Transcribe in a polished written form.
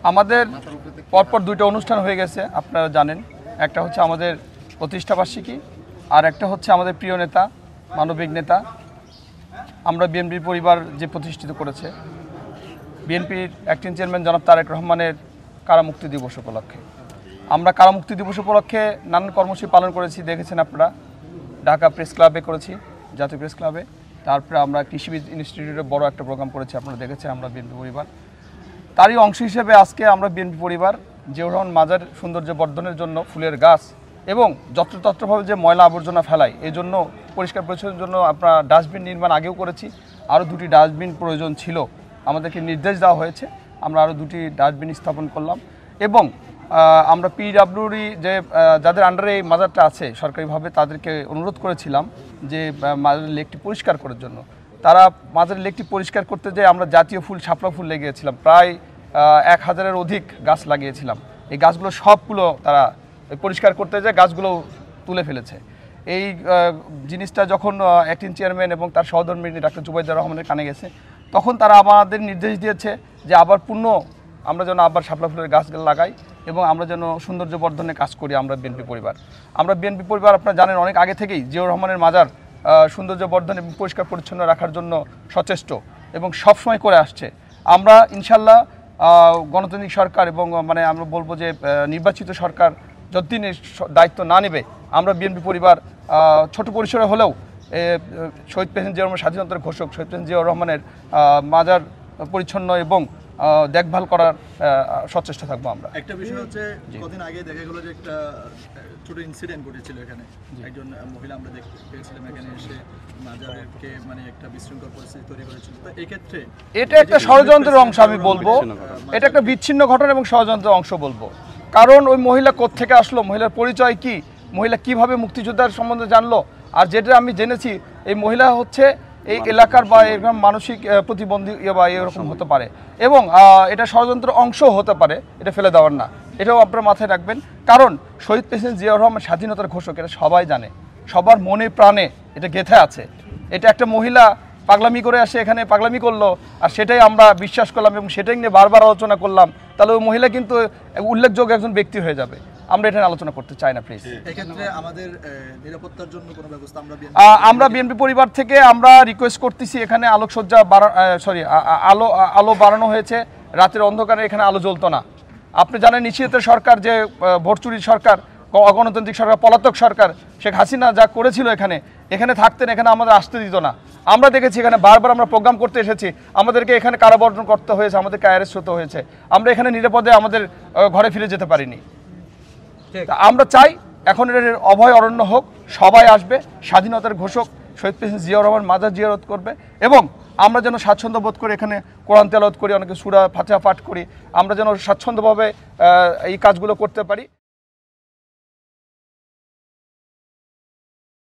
আমাদের পরপর দুইটা অনুষ্ঠান হয়ে গেছে, আপনারা জানেন। একটা হচ্ছে আমাদের প্রতিষ্ঠাবার্ষিকী, আর একটা হচ্ছে আমাদের প্রিয় নেতা, মানবিক নেতা, আমরা বিএনপি পরিবার যে প্রতিষ্ঠিত করেছে, বিএনপির অ্যাক্টিং চেয়ারম্যান জনাব তারেক রহমানের কারামুক্তি দিবস উপলক্ষে আমরা কারামুক্তি দিবস উপলক্ষে নানান কর্মসূচি পালন করেছি। দেখেছেন আপনারা, ঢাকা প্রেস ক্লাবে করেছি, জাতীয় প্রেস ক্লাবে। তারপরে আমরা কৃষিবিদ ইনস্টিটিউটে বড় একটা প্রোগ্রাম করেছি, আপনারা দেখেছেন। আমরা বিএনপি পরিবার তারই অংশ হিসেবে আজকে আমরা বিএনপি পরিবার জিয়াউর রহমান মাজার সৌন্দর্য বর্ধনের জন্য ফুলের গাছ এবং যত্রতত্রভাবে যে ময়লা আবর্জনা ফেলায় এই জন্য পরিষ্কার পরিচ্ছন্নের জন্য আমরা ডাস্টবিন নির্মাণ আগেও করেছি। আরও দুটি ডাস্টবিন প্রয়োজন ছিল, আমাদেরকে নির্দেশ দেওয়া হয়েছে, আমরা আরও দুটি ডাস্টবিন স্থাপন করলাম। এবং আমরা পিডব্লিউডি যে যাদের আন্ডারে এই মাজারটা আছে সরকারিভাবে, তাদেরকে অনুরোধ করেছিলাম যে মাজারের লেকটি পরিষ্কার করার জন্য। তারা মাজারের লেকটি পরিষ্কার করতে যেয়ে আমরা জাতীয় ফুল শাপলা ফুল লেগিয়েছিলাম, প্রায় 1000-এর অধিক গাছ লাগিয়েছিলাম। এই গাছগুলো সবগুলো তারা পরিষ্কার করতে যেয়ে গাছগুলো তুলে ফেলেছে। এই জিনিসটা যখন অ্যাক্টিং চেয়ারম্যান এবং তার সহধর্মী ডাক্তার জুবাইদুর রহমানের কানে গেছে, তখন তারা আমাদের নির্দেশ দিয়েছে যে আবার আমরা যেন আবার শাপলা ফুলের গাছ লাগাই এবং আমরা যেন সৌন্দর্য বর্ধনের কাজ করি। আমরা বিএনপি পরিবার আপনারা জানেন অনেক আগে থেকেই জিয়াউর রহমানের মাজার সৌন্দর্য বর্ধন এবং পরিষ্কার পরিচ্ছন্ন রাখার জন্য সচেষ্ট এবং সবসময় করে আসছে। আমরা ইনশাল্লাহ গণতান্ত্রিক সরকার এবং আমরা বলবো যে নির্বাচিত সরকার যতদিন দায়িত্ব না নেবে, আমরা বিএনপি পরিবার ছোট পরিসরে হলেও শহীদ প্রেসিডেন্ট জিয়াউর রহমান স্বাধীনতার ঘোষক শহীদ প্রেসিডেন্ট জিয়াউর রহমানের মাজার পরিচ্ছন্ন এবং দেখভাল করার সচেষ্ট থাকবো। আমরা একটা বিষয় হচ্ছে, কদিন আগে দেখা গেল যে একটা ছোট ইনসিডেন্ট ঘটেছিল এখানে, একজন মহিলা আমরা দেখতে পেয়েছিলাম এখানে এসে মাজারকে একটা বিশৃঙ্খল পরিস্থিতি তৈরি করেছিল। তো এই ক্ষেত্রে এটা একটা ষড়যন্ত্রের অংশ আমি বলবো, এটা একটা বিচ্ছিন্ন ঘটনা এবং ষড়যন্ত্রের অংশ বলবো। কারণ ওই মহিলা কোত্থেকে আসলো, মহিলার পরিচয় কি, মহিলা কিভাবে মুক্তিযোদ্ধার সম্বন্ধে জানলো, আর যেটা আমি জেনেছি এই মহিলা হচ্ছে এই এলাকার বা এরকম মানসিক প্রতিবন্ধী বা এরকম হতে পারে এবং এটা ষড়যন্ত্র অংশ হতে পারে, এটা ফেলে দেওয়ার না, এটাও আপনারা মাথায় রাখবেন। কারণ শহীদ প্রেসিডেন্ট জিয়াউর রহমান স্বাধীনতার ঘোষক, এটা সবাই জানে, সবার মনে প্রাণে এটা গেঁথে আছে। এটা একটা মহিলা পাগলামি করে আসে, এখানে পাগলামি করলো, আর সেটাই আমরা বিশ্বাস করলাম এবং সেটাই নিয়ে বারবার আলোচনা করলাম, তাহলে ওই মহিলা কিন্তু উল্লেখযোগ্য একজন ব্যক্তি হয়ে যাবে। আমরা এটা আলোচনা করতে চাই না প্লিজ। এক্ষেত্রে আমাদের নিরাপত্তার জন্য কোনো ব্যবস্থা আমরা বিএনপি পরিবার থেকে আমরা রিকোয়েস্ট করতেছি, এখানে আলোকসজ্জা আলো বাড়ানো হয়েছে, রাতের অন্ধকারে এখানে আলো জ্বলতো না। আপনি জানেন নিশ্চিতের সরকার, যে ভোট চুরির সরকার, অগণতান্ত্রিক সরকার, পলাতক সরকার, শেখ হাসিনা যা করেছিল এখানে থাকতেন, এখানে আমাদের আসতে দিত না। আমরা দেখেছি এখানে বারবার আমরা প্রোগ্রাম করতে এসেছি, আমাদেরকে এখানে কারাবরণ করতে হয়েছে, আমাদেরকে অ্যারেস্ট হতে হয়েছে, আমরা এখানে নিরাপদে আমাদের ঘরে ফিরে যেতে পারিনি। আমরা চাই এখন এর অভয় অরণ্য হোক, সবাই আসবে, স্বাধীনতার ঘোষক শহীদ প্রেসিডেন্ট জিয়াউর রহমান মাজার জিয়ারত করবে এবং আমরা যেন স্বাচ্ছন্দ্য বোধ করি, এখানে কোরআন তেলাওয়াত করি, অনেকে সূরা ফাতিহা পাঠ করি, আমরা যেন স্বাচ্ছন্দ্যভাবে এই কাজগুলো করতে পারি।